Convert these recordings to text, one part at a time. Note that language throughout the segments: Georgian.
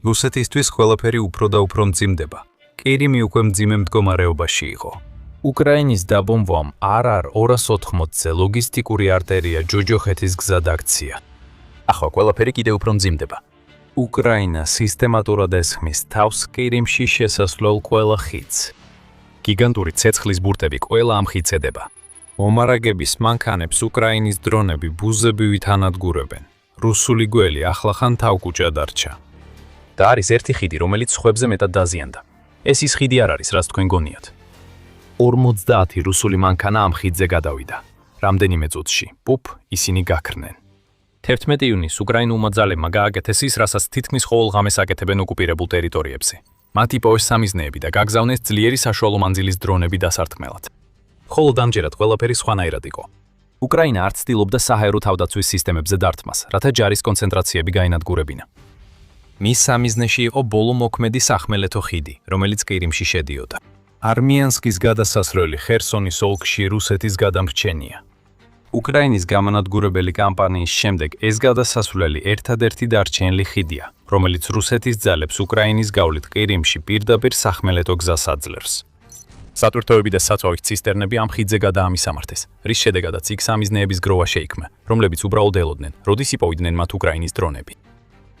რუსეთისთვის ყველაფერი უფრო და უფრო მძიმდება. ყირიმი უკვე მძიმე მდგომარეობაში იყო. უკრაინის დაბომბვამ არ 280-ზე ლოგისტიკური არტერია ჯოჯოხეთის გზად აქცია. ახლა ყველაფერი კიდევ უფრო მძიმდება. უკრაინა სისტემატურად ესხმის თავს ყირიმში შესასვლელ ყველა ხიდს. გიგანტური ცეცხლის ბურტები ყველა ამ ხიდს ედება. მომარაგების მანქანებს უკრაინის დრონები ბუზებივით ანადგურებენ. რუსული გველი ახლახან თავკუჭა დარჩა. და არის ერთი ხიდი, რომელიც სხვებზე მეტად დაზიანდა. ეს ის ხიდი არ არის, რაც თქვენ გონიათ. 50 რუსული მანქანა ამ ხიდზე გადავიდა. რამდენიმე წუთში, პუპ, ისინი გაქრნენ. 11 ივნისს უკრაინულმა ძალებმა გააკეთეს ის, რასაც თითქმის ყოველ ღამეს აკეთებენ ოკუპირებულ ტერიტორიებზე. მათ იპოვეს სამიზნეები და გაგზავნეს ძლიერი საშუალო მანძილის დრონები დასარტყმელად. ხოლო ამჯერად ყველაფერი სხვანაირად იყო. უკრაინა არ ცდილობდა საჰაერო თავდაცვის სისტემებზე დარტყმას, რათა ჯარის კონცენტრაციები გაენადგურებინა. მის სამიზნეში იყო ბოლო მოქმედი სახმელეთო ხიდი, რომელიც ყირიმში შედიოდა. არმიანსკის გადასასვლელი ხერსონის ოლქში რუსეთის გადამრჩენია. უკრაინის გამანადგურებელი კამპანიის შემდეგ ეს გადასასვლელი ერთადერთი დარჩენილი ხიდია, რომელიც რუსეთის ძალებს უკრაინის გავლით ყირიმში პირდაპირ სახმელეთო გზას აძლევს. სატვირთოები და საწვავის ცისტერნები ამ ხიდზე გადაამისამართეს, რის შედეგადაც იქ სამიზნეების გროვა შეიქმნა, რომლებიც უბრალოდ ელოდნენ, როდის იპოვიდნენ მათ უკრაინის დრონები.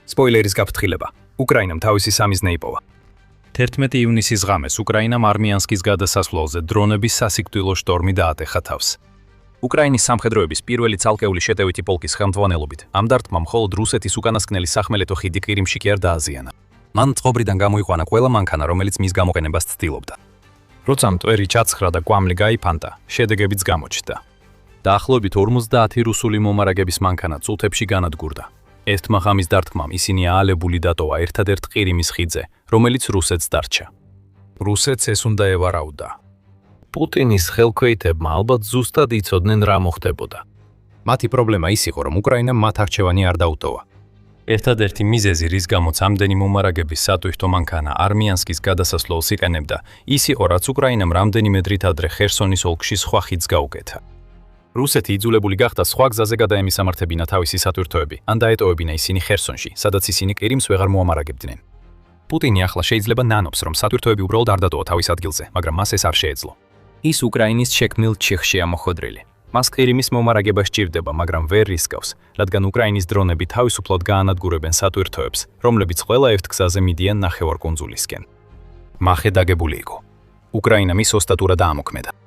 სპოილერის გაფრთხილება. უკრაინამ თავისი სამიზნე იპოვა. 11 ივნისის ღამეს უკრაინამ არმიანსკის გადასასვლელზე დრონების სასიკვდილო შტორმი დაატეხა თავს. უკრაინის სამხედროების პირველი ცალკეული შეტევითი პოლკის ხელმძღვანელობით ამ დარტყმა მხოლოდ რუსეთის უკანასკნელი სახმელეთო ხიდი ყირიმში კი არ დააზიანა. მან წყობრიდან გამოიყვანა ყველა მანქანა, რომელიც მის გამოყენებას ცდილობდა. როცა მტვერი ჩაცხრა და კვამლი გაიფანტა, შედეგებიც გამოჩნდა. დაახლოებით 50 რუსული მომარაგების მანქანა წუთებში განადგურდა. ერთმა ღამის დარტყმამ ისინი აალებული დატოვა ერთადერთ ყირიმის ხიდზე, რომელიც რუსეთს დარჩა. რუსეთს ეს უნდა ევარაუდა. პუტინის ხელქვეითებმა ალბათ ზუსტად იცოდნენ რა მოხდებოდა. მათი პრობლემა ის იყო, რომ უკრაინამ მათ არჩევანი არ დაუტოვა. ერთადერთი მიზეზი, რის გამოც ამდენი მომარაგების სატვირთო მანქანა არმიანსკის გადასასვლელს იყენებდა, ის იყო, რაც უკრაინამ რამდენიმე დრით ადრე ხერსონის ოლქში სხვა ხიდს გაუკეთა. რუსეთი იძულებული გახდა სხვა გზაზე გადაემისამართებინა თავისი სატვირთოები, ან დაეტოვებინა ისინი ხერსონში, სადაც ისინი ყირიმს ვეღარ მოამარაგებდნენ. პუტინი ახლა შეიძლება ნანობს, რომ სატვირთოები უბრალოდ არ დატოვა თავის ადგილზე, მაგრამ მას ეს არ შეეძლო. ის უკრაინის შექმნილ ჩიხშია მოხვედრილი. მას ყირიმის მომარაგება სჭირდება, მაგრამ ვერ რისკავს, რადგან უკრაინის დრონები თავისუფლად გაანადგურებენ სატვირთოებს, რომლებიც ყველა ერთ გზაზე მიდიან ნახევარკუნძულისკენ. მახე დაგებული იყო. უკრაინამ ის ოსტატურად დაამოქმედა.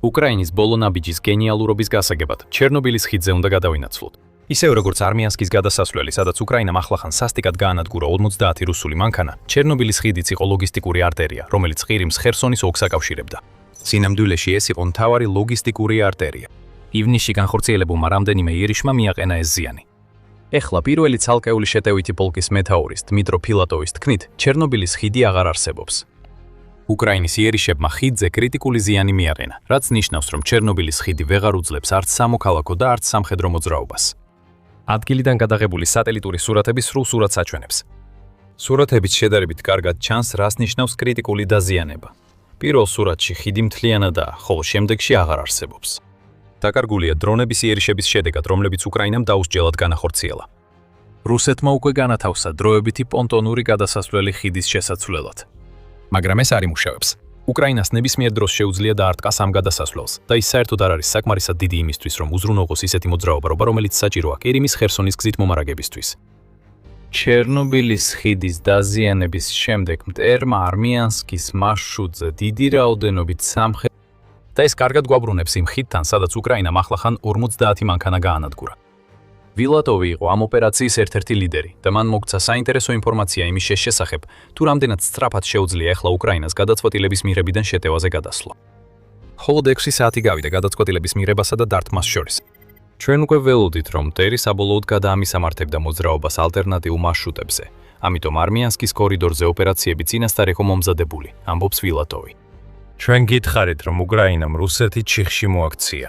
უკრაინის ბოლო ნაბიჯის გენიალურობის გასაგებად ჩერნობილის ხიდზე უნდა გადავინაცვლოთ. ისევ როგორც არმიანსკის გადასასვლელი, სადაც უკრაინამ ახლახან სასტიკად გაანადგურა 50 რუსული მანქანა, ჩერნობილის ხიდიც იყო ლოგისტიკური არტერია, რომელიც ყირიმს ხერსონის ოლქს აკავშირებდა. სინამდვილეში ეს იყო მთავარი ლოგისტიკური არტერია. ივნისში განხორციელებულმა რამდენიმე იერიშმა მიაყენა ეს ზიანი. ეხლა პირველი ცალკეული შეტევითი პოლკის მეთაურის დმიტრო ფილატოვის თქმით, ჩერნობილის ხიდი აღარ არსებობს. უკრაინის იერიშებმა ხიდზე კრიტიკული ზიანი მიაყენა, რაც ნიშნავს, რომ ჩერნობილის ხიდი ვეღარ უძლებს არც სამოქალაქო და არც სამხედრო მოძრაობას. ადგილიდან გადაღებული სატელიტური სურათები სრულ სურათს აჩვენებს. სურათებით შედარებით კარგად ჩანს, რას ნიშნავს კრიტიკული დაზიანება. პირველ სურათში ხიდი მთლიანადაა, ხოლო შემდეგში აღარ არსებობს. დაკარგულია დრონების იერიშების შედეგად, რომლებიც უკრაინამ დაუსჯელად განახორციელა. რუსეთმა უკვე განათავსა დროებითი პონტონური გადასასვლელი ხიდის შესაცვლელად. მაგრამ ეს არ იმუშავებს. უკრაინას ნებისმიერ დროს შეუძლია დაარტყას ამ გადასასვლელს და ის საერთოდ არ არის საკმარისად დიდი იმისთვის, რომ უზრუნველყოს ისეთი მოძრაობა, რომელიც საჭიროა ყირიმის ხერსონის გზით მომარაგებისთვის. ჩერნობილის ხიდის დაზიანების შემდეგ მტერმა არმიანსკის მარშრუტზე დიდი რაოდენობით სამხედრო და ეს კარგად გვაბრუნებს იმ ხიდთან, სადაც უკრაინამ ახლახან 50 მანქანა გაანადგურა. ვილატოვი იყო ამ ოპერაციის ერთ-ერთი ლიდერი და მან მოგცა საინტერესო ინფორმაცია იმის შესახებ, თუ რამდენად სწრაფად შეუძლია ახლა უკრაინას გადაწყვეტილების მიღებიდან შეტევაზე გადასვლა. მხოლოდ 6 საათი გავიდა გადაწყვეტილების მიღებასა და დარტყმას შორის. ჩვენ უკვე ველოდით, რომ მტერი საბოლოოდ გადაამისამართებდა მოძრაობას ალტერნატიულ მარშრუტებზე, ამიტომ არმიანსკის კორიდორზე ოპერაციები წინასწარ იყო მომზადებული, ამბობს ვილატოვი. ჩვენ გითხარით, რომ უკრაინამ რუსეთი ჩიხში მოაქცია.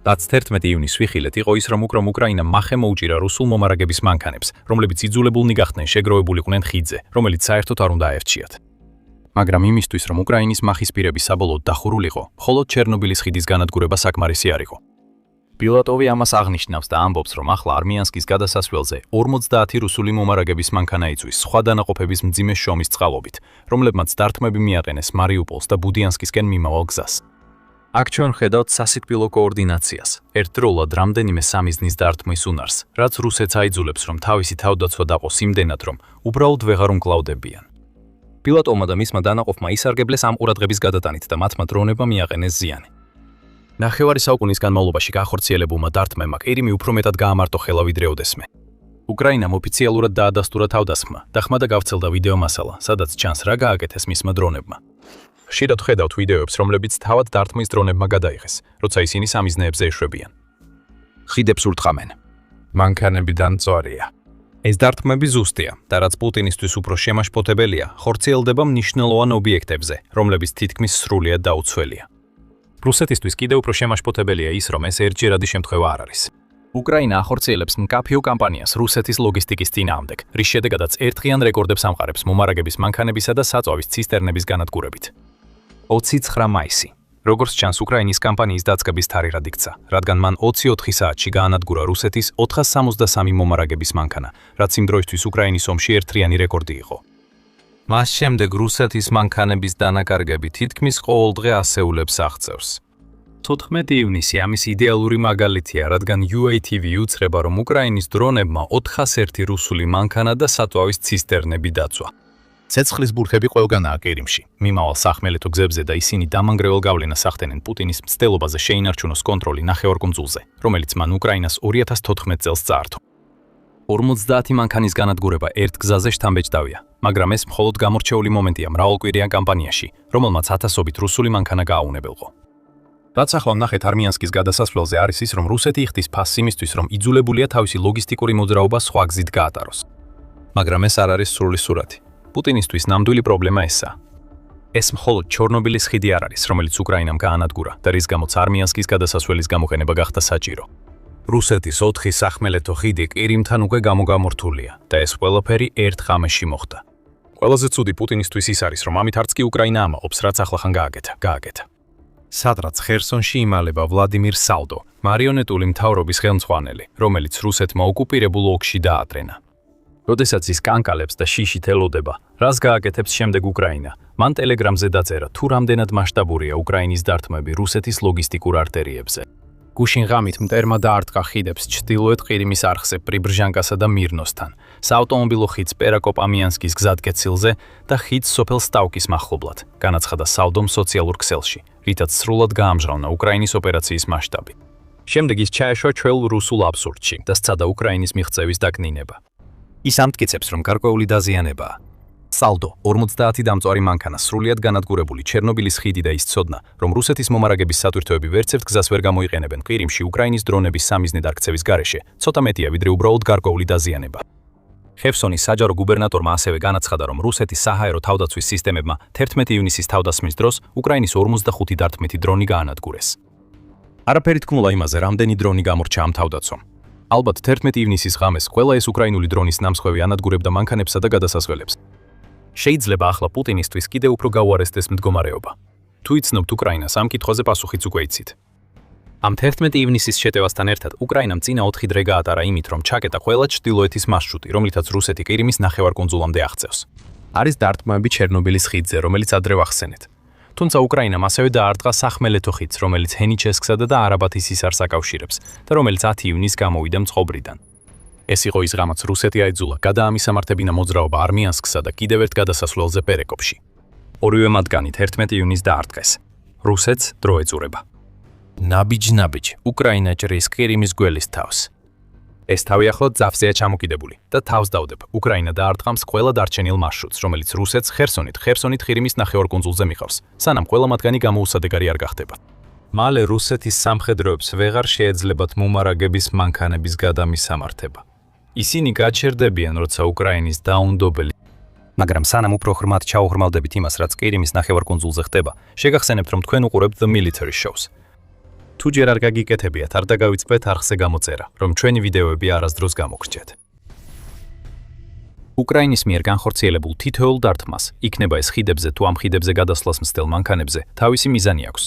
11 ივნისს ვიხილეთ იყო ის, რომ უკრაინამ მახე მოუჭირა რუსულ მომარაგების მანქანებს, რომლებიც იძულებულნი გახდნენ შეგროვებულიყვნენ ხიდზე, რომელიც საერთოდ არ უნდა აერჩიათ. მაგრამ იმისთვის, რომ უკრაინის მახის პირები საბოლოოდ დახურულიყო, მხოლოდ ჩერნობილის ხიდის განადგურება საკმარისი არ იყო. პილატოვი ამას აღნიშნავს და ამბობს, რომ ახლა არმიანსკის გადასასვლელზე 50 რუსული მომარაგების მანქანა იწვის სხვა დანაყოფების მძიმე შრომის წყალობით, რომლებმაც დარტყმები მიაყენეს მარიუპოლს და ბუდიანსკისკენ მიმავალ გზას. აქ ჩვენ ხედავთ სასიკვდილო კოორდინაციას, ერთდროულად რამდენიმე სამიზნის დარტყმის უნარს, რაც რუსეთს აიძულებს, რომ თავისი თავდაცვა დაყოს იმდენად, რომ უბრალოდ ვეღარ უმკლავდებიან. პილატოვმა და მისმა დანაყოფმა ისარგებლეს ამ ყურადღების გადატანით და მათმა დრონებმა მიაყენეს ზიანი. ნახევარი საუკუნის განმავლობაში განხორციელებულმა დარტყმებმა ყირიმი უფრო მეტად გაამარტო ხელა ვიდრე ოდესმე. უკრაინამ ოფიციალურად დაადასტურა თავდასხმა და ხმა და გავრცელდა ვიდეო მასალა, სადაც ჩანს რა გააკეთეს მისმა დრონებმა. ხშირად ხედავთ ვიდეოებს, რომლებიც თავად დარტყმის დრონებმა გადაიღეს, როცა ისინი სამიზნეებზე ეშვებიან. ხიდებს ურტყამენ. მანქანები დამწვარია. ეს დარტყმები ზუსტია და რაც პუტინისთვის უფრო შემაშფოთებელია, ხორციელდება მნიშვნელოვან ობიექტებზე, რომლებიც თითქმის სრულიად დაუცველია. რუსეთისთვის კიდევ უფრო შემაშფოთებელია ის, რომ ეს ერთჯერადი შემთხვევა არ არის. უკრაინა ახორციელებს მკაფიო კამპანიას რუსეთის ლოგისტიკის წინააღმდეგ, რის შედეგადაც ერთღიან რეკორდებს ამყარებს მომარაგების მანქანებისა და საწვავის ცისტერნების განადგურებით. 29 მაისი. როგორც ჩანს, უკრაინის კამპანიის დაწყების თარიღად იქცა, რადგან მან 24 საათში გაანადგურა რუსეთის 463 მომარაგების მანქანა, რაც იმ დროისთვის უკრაინის ომში ერთთრიანი რეკორდი იყო. მას შემდეგ რუსეთის მანქანების დანაკარგები თითქმის ყოველდღე ასეულებს აღწევს. 14 ივნისი ამის იდეალური მაგალითია, რადგან UATV უცხრება, რომ უკრაინის დრონებმა 401 რუსული მანქანა და საწვავის ცისტერნები დაწვა. ცეცხლის ბურთები ყველგანაა ყირიმში. მიმავალ სახმელეთო გზებზე და ისინი დამანგრეველ გავლენას ახდენენ პუტინის მცდელობაზე შეინარჩუნოს კონტროლი ნახევარკუნძულზე, რომელიც მან უკრაინას 2014 წელს წაართო. 50 მანქანის განადგურება ერთ გზაზე შთამბეჭდავია, მაგრამ ეს მხოლოდ გამორჩეული მომენტია მრავალკვირიან კამპანიაში, რომელმაც ათასობით რუსული მანქანა გააუნებელყო. რაც ახლა ნახეთ არმიანსკის გადასასვლელზე არის ის, რომ რუსეთი იხდის ფასს იმისთვის, რომ იძულებულია თავისი ლოგისტიკური მოძრაობა სხვა გზით გაატაროს. მაგრამ ეს არ არის სრული სურათი. პუტინისთვის ნამდვილი პრობლემა ესაა. ეს მხოლოდ ჩორნობილის ხიდი არ არის, რომელიც უკრაინამ გაანადგურა და რის გამოც არმიანსკის გადასასვლელის გამოყენება გახდა საჭირო. რუსეთის 4 სახმელეთო ხიდი ყირიმთან უკვე გამოგამორთულია და ეს ყველაფერი ერთ ღამეში მოხდა. ყველაზე ცუდი პუტინისთვის ის არის, რომ ამით არც კი უკრაინა ამაყობს, რაც ახლახან გააკეთა. სადღაც ხერსონში იმალება ვლადიმირ სალდო, მარიონეტული მთავრობის ხელმძღვანელი, რომელიც რუსეთმა ოკუპირებულ ოლქში დაატრენა. როდესაც ის კანკალებს და შიშით ელოდება, რას გააკეთებს შემდეგ უკრაინა, მან ტელეგრამზე დაწერა, თუ რამდენად მასშტაბურია უკრაინის დარტყმები რუსეთის ლოგისტიკურ არტერიებზე. გუშინ ღამით მტერმა დაარტყა ხიდებს ჩრდილოეთ ყირიმის არხზე პრიბრჟანკასა და მირნოსთან, საავტომობილო ხიდს პერაკოპ-ამიანსკის გზატკეცილზე და ხიდს სოფელ სტავკის მახლობლად, განაცხადა სალდომ სოციალურ ქსელში, რითაც სრულად გაამჟღავნა უკრაინის ოპერაციის მასშტაბი. შემდეგ ის ჩაეშვა ჩვეულ რუსულ აბსურდში და სცადა უკრაინის მიღწევის დაკნინება. ის ამტკიცებს, რომ გარკვეული დაზიანებაა. სალდო 50 დამწვარი მანქანა სრულიად განადგურებული ჩერნობილის ხიდი და ის ცოდნა, რომ რუსეთის მომარაგების სატვირთოები ვერცერთ გზას ვერ გამოიყენებენ ყირიმში უკრაინის დრონების სამიზნე დარქცევის გარეშე, ცოტა მეტია ვიდრე უბრალოდ გარკვეული დაზიანება. ხერსონის საჯარო გუბერნატორმა ასევე განაცხადა, რომ რუსეთის საჰაერო თავდაცვის სისტემებმა 11 ივნისის თავდასხმის დროს უკრაინის 45 დარტყმითი დრონი გაანადგურეს. არაფერი თქმულა იმაზე, რამდენი დრონი გამორჩა ამ თავდაცვამ. ალბათ 11 ივნისის ღამეს ყველა ეს უკრაინული დრონის ნამსხევი ანადგურებდა მანქანებსა და გადასასვლელებს. შეიძლება ახლა პუტინისთვის კიდევ უფრო გაუარესდეს მდგომარეობა. თუ იცნობთ უკრაინას ამ კითხვაზე პასუხიც უკვე იცით. ამ 11 ივნისის შეტევასთან ერთად უკრაინამ წინა 4 დღე გაატარა იმით, რომ ჩაკეტა ყველა ჩრდილოეთის მარშრუტი, რომლითაც რუსეთი ყირიმის ნახევარკუნძულამდე აღწევს. არის დარტყმები ჩერნობილის ხიდზე, რომელიც ადრე ვახსენეთ. თუმცა უკრაინამ ასევე დაარტყა სახმელეთო ხიდს, რომელიც ჰენიჩესკსა და არაბათის ისარს აკავშირებს და რომელიც 10 ივნისს გამოვიდა მწყობრიდან. ეს იყო ის ღამაც რუსეთი აიძულა გადაამისამართებინა მოძრაობა არმიანსკსა და კიდევ ერთ გადასასვლელზე პერეკოპში. ორივე მათგანი 11 ივნისს დაარტყეს. რუსეთს დრო ეწურება. ნაბიჯ, უკრაინა ჭრის ყირიმის გველის თავს. ეს თავი ახლად ძაფზეა ჩამოკიდებული და თავს დავდებ. უკრაინა დაარტყამს ყველა დარჩენილ მარშრუტს, რომელიც რუსეთს ხერსონით ყირიმის ნახევარკუნძულზე მიყავს, სანამ ყველა მათგანი გამოუსადეგარი არ გახდება. მალე რუსეთის სამხედროებს ვეღარ შეეძლებათ მომარაგების მანქანების გადამისამართება. ისინი გაჩერდებიან, როცა უკრაინის დაუნდობელი. მაგრამ სანამ უფრო ღრმად ჩაუღრმავდებით იმას, რაც ყირიმის ნახევარკუნძულზე ხდება, შეგახსენებთ, რომ თქვენ უყურებთ The Military Shows. თუ ჯერ არ გაგიკეთებიათ, არ დაგავიწყდეთ არხზე გამოწერა, რომ ჩვენი ვიდეოები არასდროს გამოგრჩეთ. უკრაინის მიერ განხორციელებულ თითოეულ დარტყმას, იქნება ეს ხიდებზე თუ ამ ხიდებზე გადასვლას მცდელ მანქანებზე, თავისი მიზანი აქვს.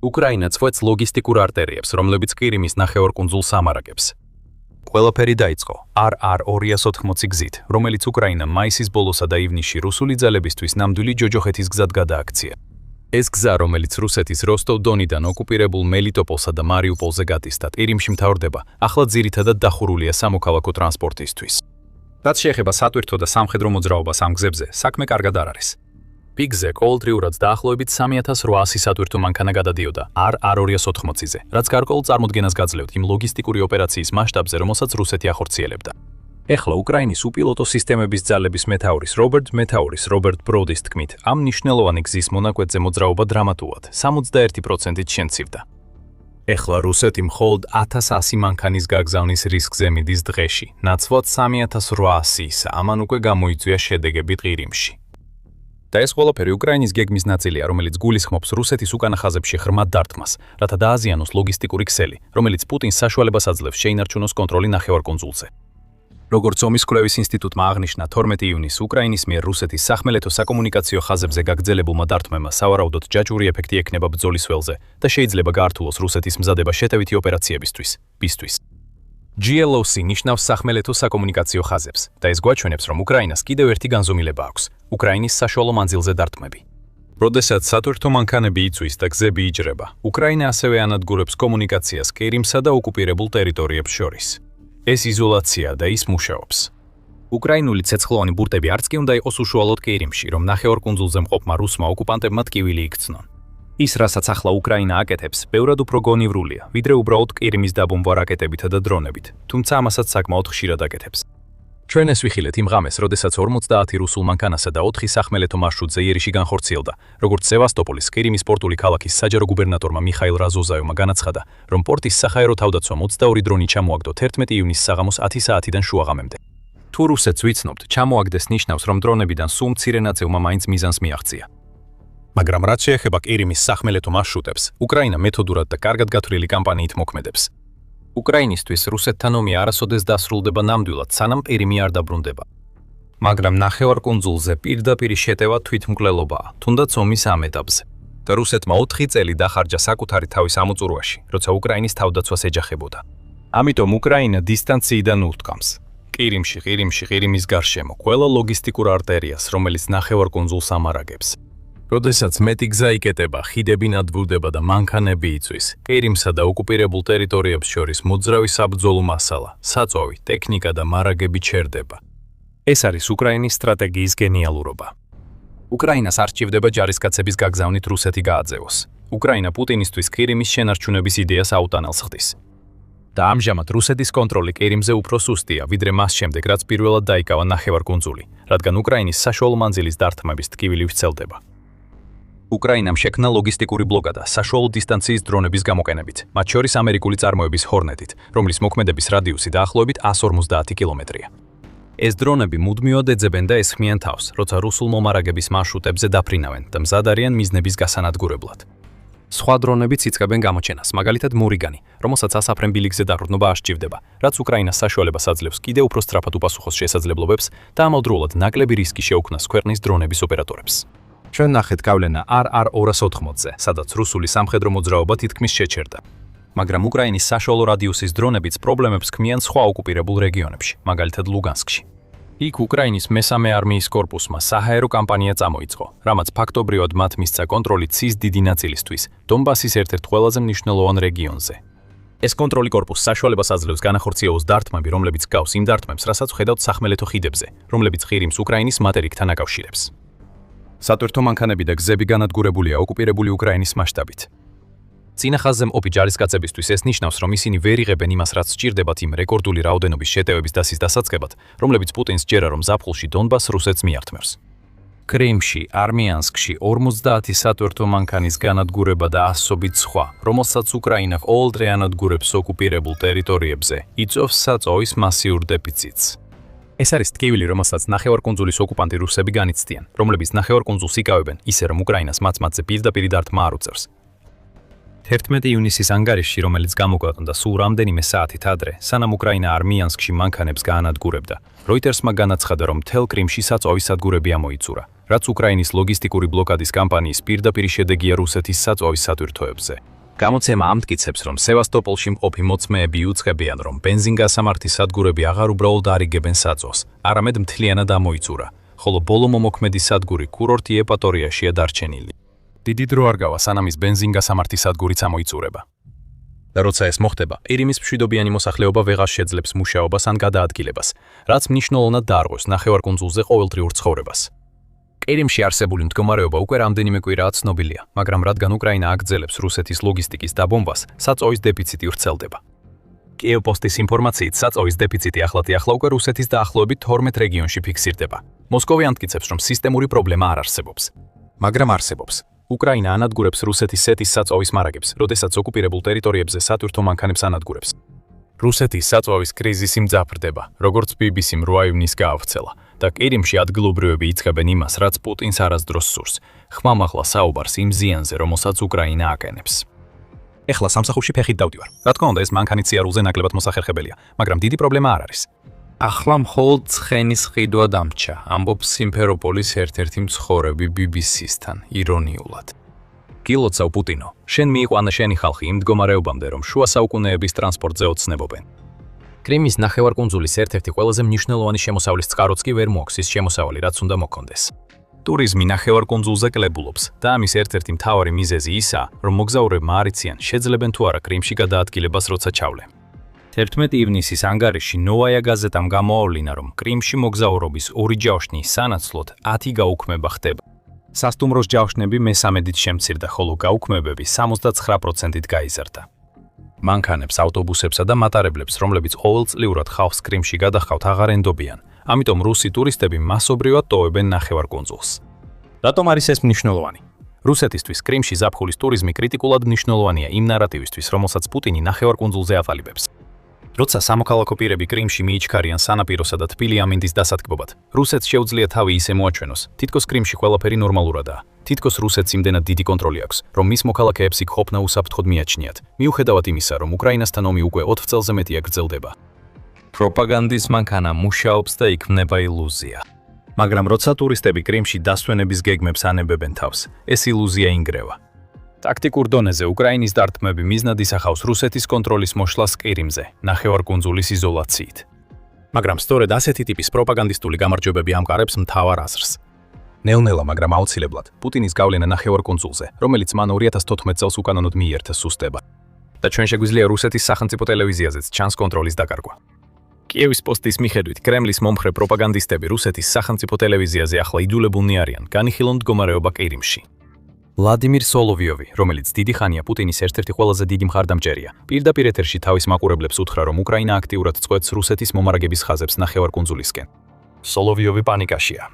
უკრაინა წვეთს ლოგისტიკურ არტერიებს, რომლებიც ყირიმის ნახევარკუნძულს ამარაგებს. ყველაფერი დაიწყო RR-280 გზით, რომელიც უკრაინამ მაისის ბოლოსა და ივნისში რუსული ძალებისთვის ნამდვილი ჯოჯოხეთის გზად გადააქცია. ეს გზა, რომელიც რუსეთის როსტოვ-დონიდან ოკუპირებულ მელიტოპოლსა და მარიუპოლზე გადისდა, ყირიმში მთავრდება, ახლა ძირითადად დახურულია სამოქალაქო ტრანსპორტისთვის. რაც შეეხება სატვირთო და სამხედრო მოძრაობას ამ გზებზე, საქმე კარგად არ არის. პიკზე ყოველდღიურად დაახლოებით 3800 სატვირთო მანქანა გადადიოდა RR-280-ზე, რაც გარკვეულ წარმოდგენას გაძლევთ იმ ლოგისტიკური ოპერაციის მასშტაბზე, რომელსაც რუსეთი ახორციელებდა. ეხლა უკრაინის უპილოტო სისტემების ძალების მეთაურის რობერტ ბროდის თქმით, ამ მნიშვნელოვანი გზის მონაკვეთზე მოძრაობა დრამატულად 61%-ით შემცირდა. ეხლა რუსეთი მხოლოდ 1100 მანქანის გაგზავნის რისკზე მიდის დღეში, ნაცვლად 3800-ისა, ამან უკვე გამოიწვია შედეგები ყირიმში. და ეს ყველაფერი უკრაინის გეგმის ნაწილია, რომელიც გულისხმობს რუსეთის უკანა ხაზებში ღრმად დარტყმას, რათა დააზიანოს ლოგისტიკური ქსელი, რომელიც პუტინს საშუალებას აძლევს შეინარჩუნოს კონტროლი ნახევარკუნძულზე. როგორც ომის კვლევის ინსტიტუტმა აღნიშნა 12 ივნისს უკრაინის მიერ რუსეთის სახმელეთო საკომუნიკაციო ხაზებზე გაგრძელებულმა დარტყმებმა სავარაუდოდ ჯაჭვური ეფექტი ექნება ბრძოლის ველზე და შეიძლება გაართულოს რუსეთის მზადება შეტევითი ოპერაციებისთვის. GLOC ნიშნავს სახმელეთო საკომუნიკაციო ხაზებს და ეს გვაჩვენებს, რომ უკრაინას კიდევ ერთი განზომილება აქვს: უკრაინის საშუალო მანძილზე დარტყმები. როდესაც სატვირთო მანქანები იწვის და გზები იჭრება, უკრაინა ასევე ანადგურებს კომუნიკაციას ყირიმსა და ოკუპირებულ ტერიტორიებს შორის. ეს იზოლაცია და ის მუშაობს. უკრაინული ცეცხლოვანი ბურტები არც კი უნდა იყოს უშუალოდ ყირიმში, რომ ნახევარკუნძულზე მყოფმა რუსმა ოკუპანტებმა ტკივილი იქცნონ. ის, რასაც ახლა უკრაინა აკეთებს, ბევრად უფრო გონივრულია, ვიდრე უბრალოდ ყირიმის დაბომბვა რაკეტებითა და დრონებით, თუმცა ამასაც საკმაოდ ხშირად აკეთებს. ჩვენ ეს ვიხილეთ იმ ღამეს, როდესაც 50 რუსულ მანქანასა და 4 სახმელეთო მარშრუტზე იერიში განხორციელდა, როგორც სევასტოპოლის ყირიმის პორტული ქალაქის საჯარო გუბერნატორმა მიხაილ რაზოზაევმა განაცხადა, რომ პორტის საჰაერო თავდაცვამ 22 დრონი ჩამოაგდო 11 ივნისს საღამოს 10 საათიდან შუაღამემდე. თუ რუსეთს ვიცნობთ, ჩამოაგდეს ნიშნავს, რომ დრონებიდან სულ მცირე ნაწილმა მაინც მიზანს მიაღწია. მაგრამ რაც შეეხება ყირიმის სახმელეთო მარშრუტებს, უკრაინა მეთოდურად და კარგად გათვლილი კამპანიით მოქმედებს. უკრაინისთვის რუსეთთან ომი არასოდეს დასრულდება ნამდვილად, სანამ ყირიმი არ დაბრუნდება. მაგრამ ნახევარკუნძულზე პირდაპირი შეტევა თვითმკვლელობაა, თუნდაც ომის ამ ეტაპზე. და რუსეთმა 4 წელი დახარჯა საკუთარი თავის ამოწურვაში, როცა უკრაინის თავდაცვას ეჯახებოდა. ამიტომ უკრაინა დისტანციიდან ურტყამს. ყირიმის გარშემო ყველა ლოგისტიკურ არტერიას, რომელიც ნახევარკუნძულს ამარაგებს. როდესაც მეტი გზა იკეტება, ხიდები ნადგურდება და მანქანები იწვის, ყირიმსა და ოკუპირებულ ტერიტორიებს შორის მოძრავი საბრძოლო მასალა, საწვავი, ტექნიკა და მარაგები ჩერდება. ეს არის უკრაინის სტრატეგიის გენიალურობა. უკრაინას არ სჭირდება ჯარისკაცების გაგზავნით რუსეთი გააძევოს. უკრაინა პუტინისთვის ყირიმის შენარჩუნების იდეას აუტანელს ხდის. და ამჟამად რუსეთის კონტროლი ყირიმზე უფრო სუსტია, ვიდრე მას შემდეგ, რაც პირველად დაიკავა ნახევარკუნძული, რადგან უკრაინის საშუალო მანძილის დარტყმების ტკივილი ვრცელდება. უკრაინამ შექმნა ლოგისტიკური ბლოკადა საშუალო დისტანციის დრონების გამოყენებით, მათ შორის ამერიკული წარმოების ჰორნეტით, რომლის მოქმედების რადიუსი დაახლოებით 150 კილომეტრია. ეს დრონები მუდმივად ეძებენ და ესხმიან თავს, როცა რუსულ მომარაგების მარშრუტებზე დაფრინავენ და მზად არიან მიზნების გასანადგურებლად. სხვა დრონებიც იწყებენ გამოჩენას, მაგალითად მურიგანი, რომელსაც ასაფრენ ბილიკზე დაბრუნება არ სჭირდება, რაც უკრაინას საშუალებას აძლევს კიდევ უფრო სწრაფად უპასუხოს შესაძლებლობებს და ამავდროულად ნაკლები რისკი შეუქმნას ქვეყნის დრონების ოპერატორებს. ჩვენ ნახეთ გავლენა RR-280-ზე, სადაც რუსული სამხედრო მოძრაობა თითქმის შეჩერდა. მაგრამ უკრაინის საშუალო რადიუსის დრონებიც პრობლემებს ქმნიან სხვა ოკუპირებულ რეგიონებში, მაგალითად ლუგანსკში. იქ უკრაინის მესამე არმიის კორპუსმა საჰაერო კამპანია წამოიწყო, რამაც ფაქტობრივად მათ მისცა კონტროლი ცის დიდი ნაწილისთვის, დონბასის ერთ-ერთ ყველაზე მნიშვნელოვან რეგიონზე. ეს კონტროლი კორპუსს საშუალებას აძლევს განახორციელოს დარტყმები, რომლებიც გავს იმ დარტყმებს, რასაც ვხედავთ სახმელეთო ხიდებზე, რომლებიც ყირიმს უკრაინის მატერიკთან აკავშირებს. სატვირთო მანქანები და გზები განადგურებულია ოკუპირებული უკრაინის მასშტაბით. წინა ხაზზე მყოფი ჯარისკაცებისთვის ეს ნიშნავს, რომ ისინი ვერ იღებენ იმას, რაც სჭირდებათ იმ რეკორდული რაოდენობის შეტევების დასის დასაწყებად, რომლებიც პუტინს ჯერა რომ ზაფხულში დონბას რუსეთს მიართმევს. კრიმში, არმიანსკში 50 სატვირთო მანქანის განადგურება და ასობით სხვა, რომელსაც უკრაინა ყოველდღე ანადგურებს ოკუპირებულ ტერიტორიებზე, იწვევს საწვავის მასიურ დეფიციტს. ეს არის ტკივილი, რომელსაც ნახევარკუნძულის ოკუპანტი რუსები განიცდიან, რომლებიც ნახევარკუნძულს იკავებენ, ისე რომ უკრაინას მათზე პირდაპირი დარტყმა არ უწევს. 11 ივნისის ანგარიშში, რომელიც გამოქვეყნდა სულ რამდენიმე საათით ადრე, სანამ უკრაინა არმიანსკში მანქანებს გაანადგურებდა, როიტერსმა განაცხადა, რომ მთელ კრიმში საწვავის სადგურები ამოიწურა, რაც უკრაინის ლოგისტიკური ბლოკადის კამპანიის პირდაპირ შედეგია რუსეთის საწვავის სატვირთოებზე. გამოცემა ამტკიცებს, რომ სევასტოპოლში მყოფი მოწმეები უცხებიან, რომ ბენზინგასამართის სადგურები აღარ უბრალოდ არიგებენ საწვავს, არამედ მთლიანად ამოიწურა, ხოლო ბოლო მომოქმედი სადგური კურორტი ეპატორიაშია დარჩენილი. დიდი დრო არ გავა, სანამ ის ბენზინგასამართის სადგურიც ამოიწურება. და როცა ეს მოხდება, ყირიმის მშვიდობიანი მოსახლეობა ვეღარ შეძლებს მუშაობას ან გადაადგილებას, რაც მნიშვნელოვნად დაარღვევს ნახევარკუნძულზე ყოველდღიურ ცხოვრებას. ყირიმში არსებული მდგომარეობა უკვე რამდენიმე კვირაა ცნობილია, მაგრამ რადგან უკრაინა აგრძელებს რუსეთის ლოგისტიკის დაბომბვას, საწვავის დეფიციტი ვრცელდება. კიევ-პოსტის ინფორმაციით, საწვავის დეფიციტი ახლად უკვე რუსეთის დაახლოებით 12 რეგიონში ფიქსირდება. მოსკოვი ამტკიცებს, რომ სისტემური პრობლემა არ არსებობს. მაგრამ არსებობს. უკრაინა ანადგურებს რუსეთის სეთის საწვავის მარაგებს, როდესაც ოკუპირებულ ტერიტორიებზე სატვირთო მანქანებს ანადგურებს. რუსეთის საწვავის კრიზისი მძაფრდება, როგორც BBC-მ 8 ივნისს გაავრცელა, და ყირიმში ადგილობრივები იწყებენ იმას, რაც პუტინს არასდროს სურს, ხმამაღლა საუბარს იმ ზიანზე, რომელსაც უკრაინა აკენებს. ეხლა სამსახურში ფეხით დავდივარ. რა თქმა უნდა, ეს მანქანით სიარულზე ნაკლებად მოსახერხებელია, მაგრამ დიდი პრობლემა არ არის. ახლა მხოლოდ ცხენის ყიდვა დამრჩა, ამბობს სიმფეროპოლის ერთ-ერთი მცხოვრები BBC-სთან, ირონიულად. გილოცავ პუტინო, შენ მიიყვანა შენი ხალხი იმ მდგომარეობამდე, რომ შუა საუკუნეების ტრანსპორტზე ოცნებობენ. კრიმის ნახევარკუნძულის ერთ-ერთი ყველაზე მნიშვნელოვანი შემოსავლის წყაროც კი ვერ მოაქვს ის შემოსავალი, რაც უნდა მოქონდეს. ტურიზმი ნახევარკუნძულზე კლებულობს და ამის ერთ-ერთი მთავარი მიზეზი ისაა, რომ მოგზაურებმა არ იციან, შეძლებენ თუ არა კრიმში გადაადგილებას, როცა ჩავლენ. 11 ივნისის ანგარიშში ნოვაია გაზეტამ გამოავლინა, რომ კრიმში მოგზაურობის ორი ჯავშნის სანაცვლოდ 10 გაუქმება ხდება. სასტუმროს ჯავშნები მე-13-ით შემცირდა, ხოლო გაუქმებები 79%-ით გაიზარდა. მანქანებს, ავტობუსებსა და მატარებლებს, რომლებიც ყოველწლიურად ხალხს კრიმში გადახავთ, აღარ ენდობიან, ამიტომ რუსი ტურისტები მასობრივად ტოვებენ ნახევარკუნძულს. რატომ არის ეს მნიშვნელოვანი? რუსეთისთვის კრიმში ზაფხულის ტურიზმი კრიტიკულად მნიშვნელოვანია იმ ნარატივისთვის, რომელსაც პუტინი ნახევარკუნძულზე აფალიბებს. როცა სამოქალაქო პირები კრიმში მიიჩქარიან სანაპიროსა და თბილი ამინდის დასადგმობად, რუსეთს შეუძლია თავი ისე მოაჩვენოს, თითქოს კრიმში ყველაფერი ნორმალურადაა. თითქოს რუსეთს იმდენად დიდი კონტროლი აქვს, რომ მის მოქალაქეებს იქ ყოფნა უსაფრთხოდ მიაჩნიათ, მიუხედავად იმისა, რომ უკრაინასთან ომი უკვე 4 წელზე მეტია გრძელდება. პროპაგანდის მანქანა მუშაობს და იქმნება ილუზია. მაგრამ როცა ტურისტები კრიმში დასვენების გეგმებს ანებებენ თავს, ეს ილუზია ინგრევა. ტაქტიკურ დონეზე უკრაინის დარტყმები მიზნად ისახავს რუსეთის კონტროლის მოშლას ყირიმზე, ნახევარკუნძულის იზოლაციით. მაგრამ სწორედ ასეთი ტიპის პროპაგანდისტული გამარჯვებები ამყარებს მთავარ აზრს. ნელ-ნელა, მაგრამ აუცილებლად, პუტინის გავლენა ნახევარკუნძულზე, რომელიც მან 2014 წელს უკანონოდ მიიერთა, სუსტდება. და ჩვენ შეგვიძლია რუსეთის სახელმწიფო ტელევიზიაზეც ჩანს კონტროლის დაკარგვა. კიევის პოსტის მიხედვით, კრემლის მომხრე პროპაგანდისტები რუსეთის სახელმწიფო ტელევიზიაზე ახლა იძულებულნი არიან განიხილონ მდგომარეობა ყირიმში. ვლადიმირ სოლოვიოვი, რომელიც დიდი ხანია პუტინის ერთ-ერთი ყველაზე დიდი მხარდამჭერია, პირდაპირ ეთერში თავის მაყურებლებს უთხრა, რომ უკრაინა აქტიურად წყვეტს რუსეთის მომარაგების ხაზებს ნახევარკუნძულისკენ. სოლოვიოვი პანიკაშია.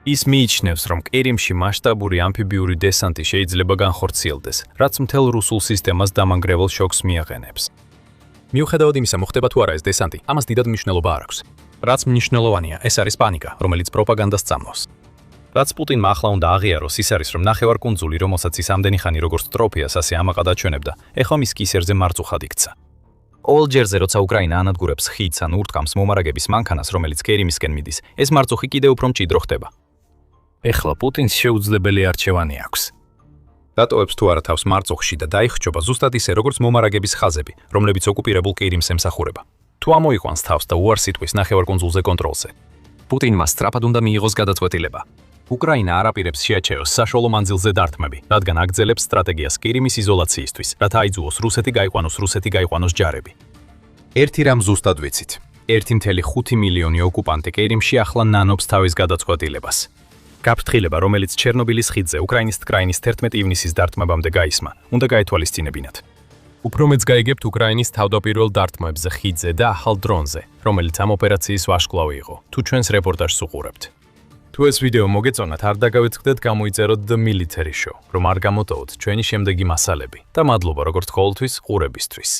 ის მიიჩნევს, რომ ყირიმში მასშტაბური ამფიბიური დესანტი შეიძლება განხორციელდეს, რაც მთელ რუსულ სისტემას დამანგრეველ შოკს მიაყენებს. მიუხედავად იმისა, მოხდება თუ არა ეს დესანტი, ამას დიდად მნიშვნელობა არ აქვს. რაც მნიშვნელოვანია, ეს არის პანიკა, რომელიც პროპაგანდას წამნავს. რაც პუტინმა ახლა უნდა აღიაროს, ის არის, რომ ნახევარკუნძული, რომელსაც ის ამდენი ხანი როგორც ტროფიას ასე ამაყად აჩვენებდა, ეხლა მის კისერზე მარწუხად იქცა. ყოველ ჯერზე, როცა უკრაინა ანადგურებს ხიდს ან ურტყამს მომარაგების მანქანას, რომელიც კერიმისკენ მიდის, ეს მარწუხი კიდევ უფრო მჭიდრო ხდება. ეხლა პუტინს შეუძლებელი არჩევანი აქვს. დატოვებს თუ არა თავს მარწუხში და დაიხჭობა ზუსტად ისე, როგორც მომარაგების ხაზები, რომლებიც ოკუპირებულ ყირიმს ემსახურება. თუ ამოიყვანს თავს და უარს იტყვის ნახევარკუნძულზე კონტროლზე. პუტინმა სწრაფად უნდა მიიღოს გადაწყვეტილება. უკრაინა არ აპირებს შეაჩეროს საშუალო მანძილზე დარტყმები, რადგან აგრძელებს სტრატეგიას ყირიმის იზოლაციისთვის, რათა აიძულოს რუსეთი გაიყვანოს ჯარები. ერთი რამ ზუსტად ვიცით. 1.5 მილიონი ოკუპანტი ყირიმში ახლა ნანობს თავის გადაწყვეტილებას. გაფრთხილება, რომელიც ჩერნობილის ხიდზე უკრაინის ტკრაინის 11 ივნისის დარტყმებამდე გაისმა, უნდა გაეთვალისწინებინათ. უფრო მეც გაიგებთ უკრაინის თავდაპირველ დარტყმებზე ხიდზე და ახალ დრონზე, რომელიც ამ ოპერაციის ვაშკლავი იყო, თუ ჩვენს რეპორტაჟს უყურებთ. თუ ეს ვიდეო მოგეწონათ, არ დაგავიწყდეთ გამოიწეროთ The Military Show, რომ არ გამოტოვოთ ჩვენი შემდეგი მასალები და მადლობა როგორც ყოველთვის ყურებისთვის.